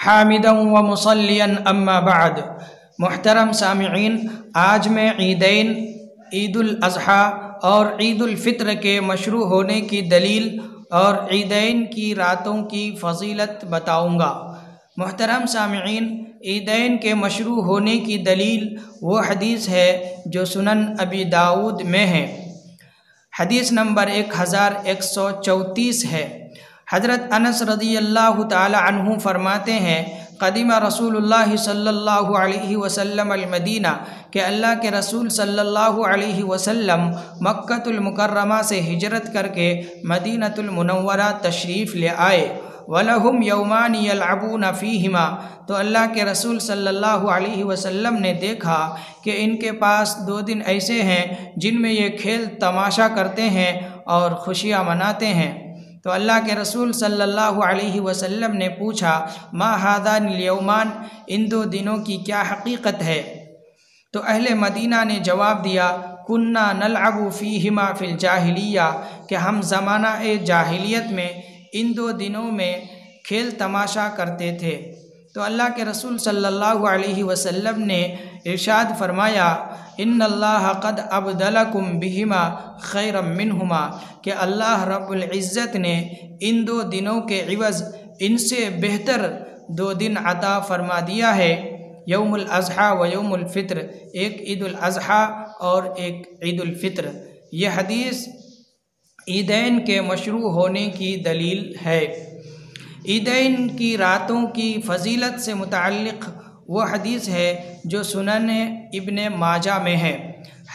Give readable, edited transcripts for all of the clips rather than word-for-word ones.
حامدا و مصلیا اما بعد۔ محترم سامعین، آج میں عیدین، عید الاضحیٰ اور عید الفطر کے مشروع ہونے کی دلیل اور عیدین کی راتوں کی فضیلت بتاؤں گا۔ محترم سامعین، عیدین کے مشروع ہونے کی دلیل وہ حدیث ہے جو سنن ابی داؤد میں ہے۔ حدیث نمبر 1134 ہے۔ حضرت انس رضی اللہ تعالی عنہ فرماتے ہیں، قدم رسول اللہ صلی اللہ علیہ وسلم المدینہ، کہ اللہ کے رسول صلی اللہ علیہ وسلم مکۃ المکرمہ سے ہجرت کر کے مدینۃ المنورہ تشریف لے آئے۔ وَلَهُمْ يَوْمَانِ يَلْعَبُونَ فِيهِمَا، تو اللہ کے رسول صلی اللہ علیہ وسلم نے دیکھا کہ ان کے پاس 2 دن ایسے ہیں جن میں یہ کھیل تماشا کرتے ہیں اور خوشیاں مناتے ہیں۔ تو اللہ کے رسول صلی اللہ علیہ وسلم نے پوچھا، ما هذان اليومان، ان 2 دنوں کی کیا حقیقت ہے؟ تو اہل مدینہ نے جواب دیا، کننا نلعب فیہما فی الجاہلیہ، کہ ہم زمانہ جاہلیت میں ان 2 دنوں میں کھیل تماشا کرتے تھے۔ تو اللہ کے رسول صلی اللہ علیہ وسلم نے ارشاد فرمایا، ان اللہ قد ابدلکم بہما خیرا منہما، کہ اللہ رب العزت نے ان 2 دنوں کے عوض ان سے بہتر 2 دن عطا فرما دیا ہے، یوم الاضحیٰ و یوم الفطر، ایک عید الاضحیٰ اور ایک عید الفطر۔ یہ حدیث عیدین کے مشروع ہونے کی دلیل ہے۔ عیدین کی راتوں کی فضیلت سے متعلق وہ حدیث ہے جو سنن ابن ماجہ میں ہے۔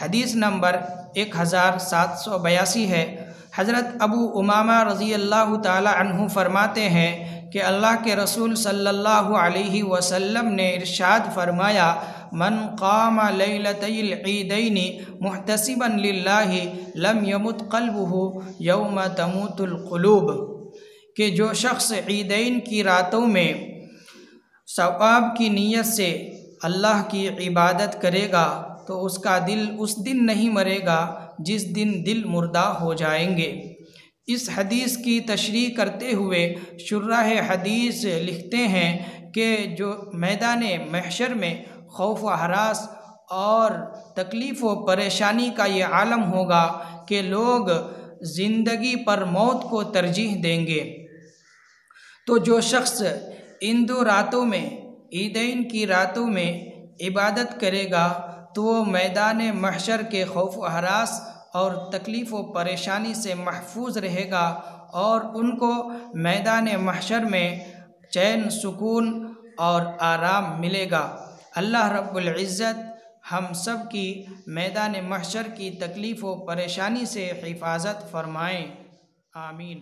حدیث نمبر 1782 ہے۔ حضرت ابو امامہ رضی اللہ تعالی عنہ فرماتے ہیں کہ اللہ کے رسول صلی اللہ علیہ وسلم نے ارشاد فرمایا، من قام لیلتی العیدین محتسبا للہ لم یمت قلبہ یوم تموت القلوب، کہ جو شخص عیدین کی راتوں میں ثواب کی نیت سے اللہ کی عبادت کرے گا تو اس کا دل اس دن نہیں مرے گا جس دن دل مردہ ہو جائیں گے۔ اس حدیث کی تشریح کرتے ہوئے شراح حدیث لکھتے ہیں کہ جو میدان محشر میں خوف و ہراس اور تکلیف و پریشانی کا یہ عالم ہوگا کہ لوگ زندگی پر موت کو ترجیح دیں گے، تو جو شخص ان 2 راتوں میں، عیدین کی راتوں میں عبادت کرے گا تو وہ میدان محشر کے خوف و ہراس اور تکلیف و پریشانی سے محفوظ رہے گا، اور ان کو میدان محشر میں چین، سکون اور آرام ملے گا۔ اللہ رب العزت ہم سب کی میدان محشر کی تکلیف و پریشانی سے حفاظت فرمائیں، آمین۔